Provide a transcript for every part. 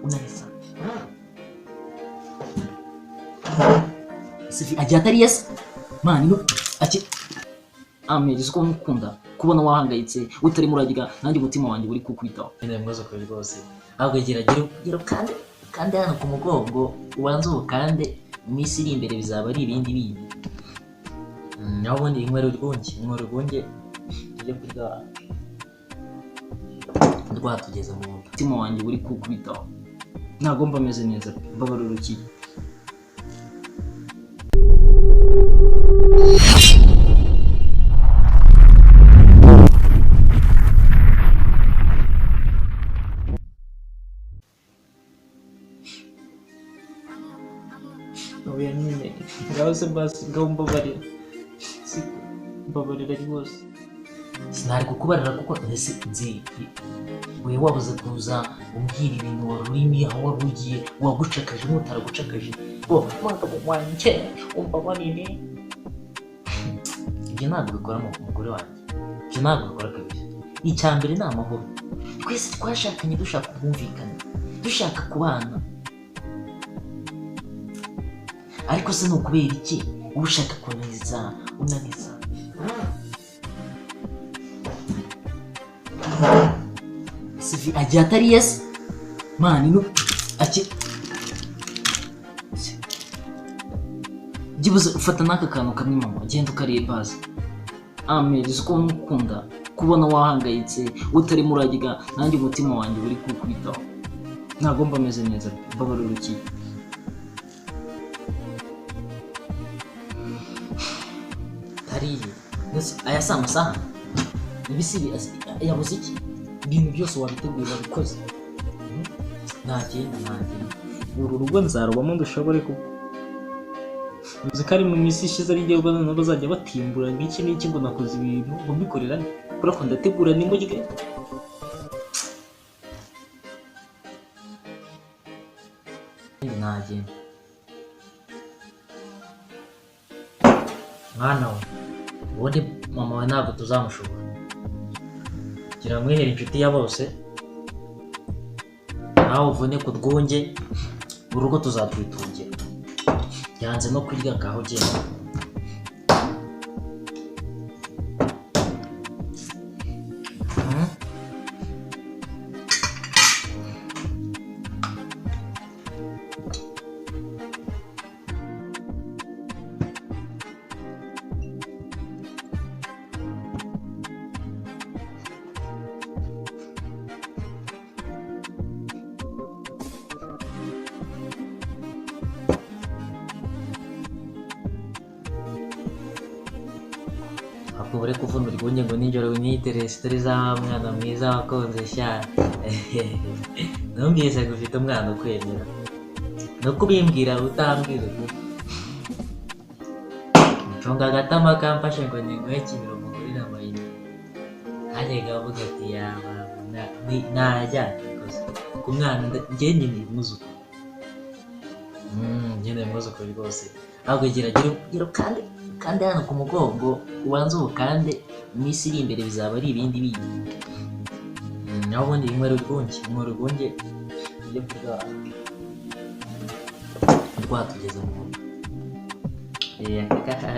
unanisa sifi agiye atari yes mani no ati amezi ko mukunda kubona wahangayitse utari muragiga nanjye umutima wanjye uri kukwitaho nyine mwazo ko rwose ahubwo gira kandi hano ku mugongo ubanze ubukande iminsi iri imbere bizaba ari ibindi bindi naho ubundi inkwero rwunge tujye kurya rwatugeza mu umutima wanjye uri kukwitaho ntabwo mba meze neza mbabarurukiye oya nyine ngaho se basi ngaho mbabarira mbabarira rwose sinari kukubarira kuko ese nzi we wabuze kuza umbwira ibintu warurimi aho warugiye wagucakaje n'utaragucakaje mwaka wanjye umbabarire ibyo ntabwo bikora mu mugore wanjye ibyo ntabwo bikora kabisa icya mbere ni amahoro twese twashakanye dushaka kumvikana dushaka kubana ariko se ni ukubera iki uba ushaka kunaniza sifi agiye atari yes mani no ati gibuze ufata n'aka kantu kamwe mama genda ukarebaza amezi ko mukunda kubona wahangayitse utari muragiga nanjye umutima wanjye uri kukwitaho ntabwo mba meze neza mbabarurukiye hariya aya si amasaha ibisibi yabuze iki ibintu byose wabiteguye wabikoze ntagenda uru rugo nzarubamo dushobore kuko uzi ko ari mu minsi ishize ari igihe Rwanda nabo bazajya batimbura nk'iki n'iki ngo nakoze ibintu ngo mbikorera kurako ndategura nimurye ntagenda mwana we ubundi mama we ntabwo tuzamushobora gira mwihere inshuti ya bose nawe uvune ku rwunge urugo tuzatwitungira yanze no kurya ngaho genda ahubwo bure kuvuna urwunge ngo nijoro winyitere sitori za mwana mwiza wakonze sha numvise ko ufite umwana ukwemera no kubimbwira utambwira nconga agatama kamfashe ngo ningoye kibiro umugurira amayini hajyaga avuga ati yaba najyanye rwose ku mwana njye nyine muzuko nyine muzuko rwose ahubwo gira kandi hano ku mugongo ubanze ubukande iminsi iri imbere bizaba ari ibindi bindi naho ubundi inkwero rwunge tujye kurya rwatugeza mu rugo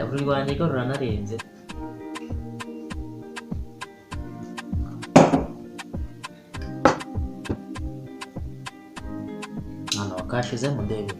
uru rwanjye ko ruranarenze hano wakashizemo ndebe